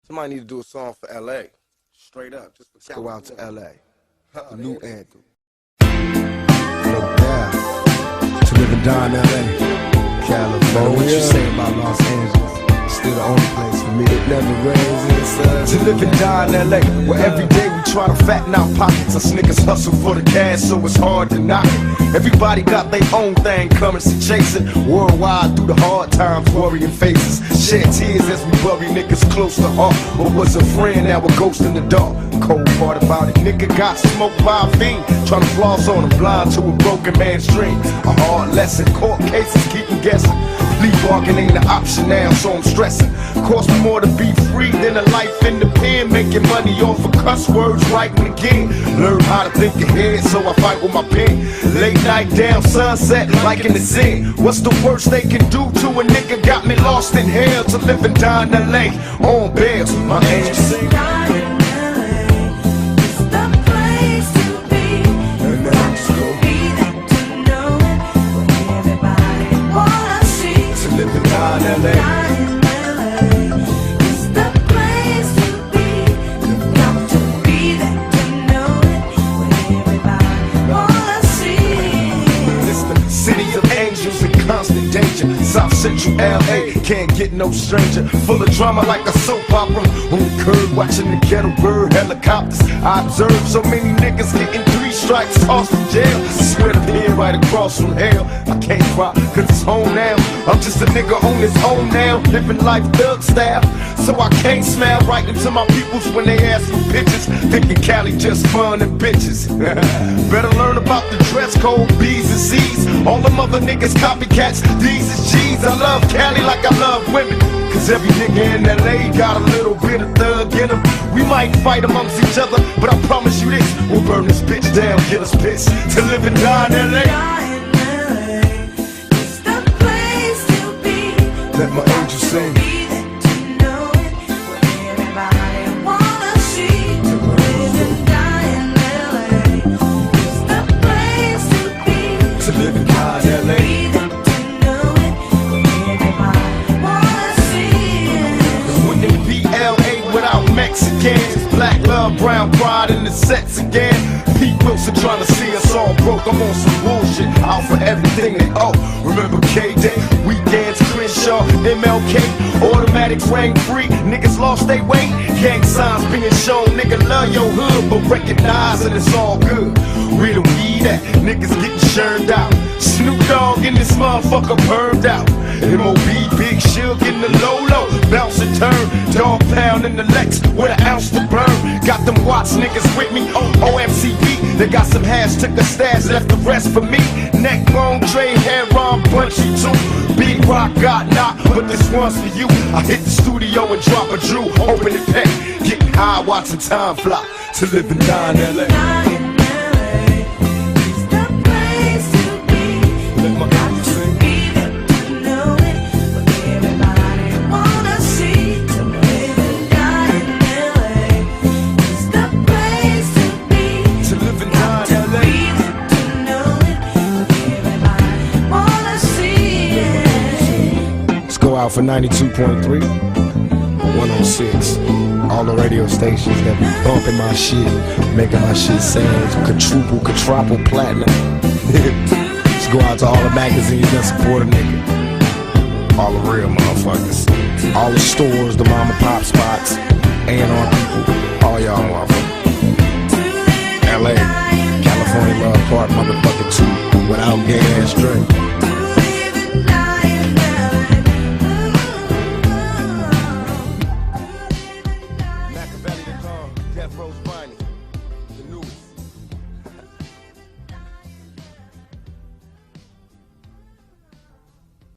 Somebody need to do a song for LA. Straight up. Just Let's go out to LA. The new anthem. Look down to live and die in LA. California. What you say about Los Angeles? Still the only place for me. It never rains inside. To live and die in LA, where every day we try to fatten our pockets. Us niggas hustle for the cash, so it's hard to knock it. Everybody got their own thing coming, so chasing worldwide through the hard times, worrying faces. Shed tears as we bury niggas close to heart. What was a friend, now a ghost in the dark. Cold part about it, nigga got smoked by a fiend, trying to floss on him, blind to a broken man's dream. A hard lesson, court cases keep him guessing. Plea bargain ain't an option now, so I'm stressing. Cost me more to be free than a life in the pen. Making money off of cuss words, writing again. Learn how to think ahead, so I fight with my pen. Late night down sunset, like in the Zen. What's the worst they can do to a nigga? Got me lost in hell to live and die in LA. On bail, my angel sing. South Central LA, can't get no stranger. Full of drama like a soap opera. On the curb watching the ghetto bird helicopters. I observe so many niggas getting 3 strikes, tossed from jail. Swear to be right across from hell. I can't cry cause it's home now. I'm just a nigga on his own now, living life thug style. So I can't smile right into my peoples when they ask for pictures, thinking Cali just fun and bitches. Better learn about the dress code, B's and C's. All them other niggas copycats, these is G's. I love Cali like I love women, cause every nigga in LA got a little bit of thug in him. We might fight amongst each other, but I promise you this, we'll burn this bitch down, get us pissed. To live and die in LA. Let my angel sing. Mexicans, black love, brown pride in the sets again. Pete Wilson trying to see us all broke. I'm on some bullshit, out for everything they owe. Remember K-Day, weekends, Crenshaw, MLK, automatics rang free. Niggas lost their weight, gang signs being shown. Nigga love your hood, but recognize that it's all good. Where the weed at? Niggas getting churned out. Snoop Dogg in this motherfucker burned out. M.O.B. Big Shug in the low-low, bounce and turn. Dog pound in the Lex with an ounce to burn. Got them Watts niggas with me on OMCB. They got some hash, took the stash, left the rest for me. Neck bone, Dre, hair on, punchy too. Big Rock got knocked, but this one's for you. I hit the studio and drop a Drew, open it pack. Getting high, watching time fly. To live and die in LA. Out for 92.3, 106. All the radio stations that be bumping my shit, making my shit sound quadruple platinum. Let's go out to all the magazines that support a nigga. All the real motherfuckers. All the stores, the mom and pop spots, A&R people, all y'all motherfuckers. LA, California Love Park, motherfucking 2, without gay ass Dre.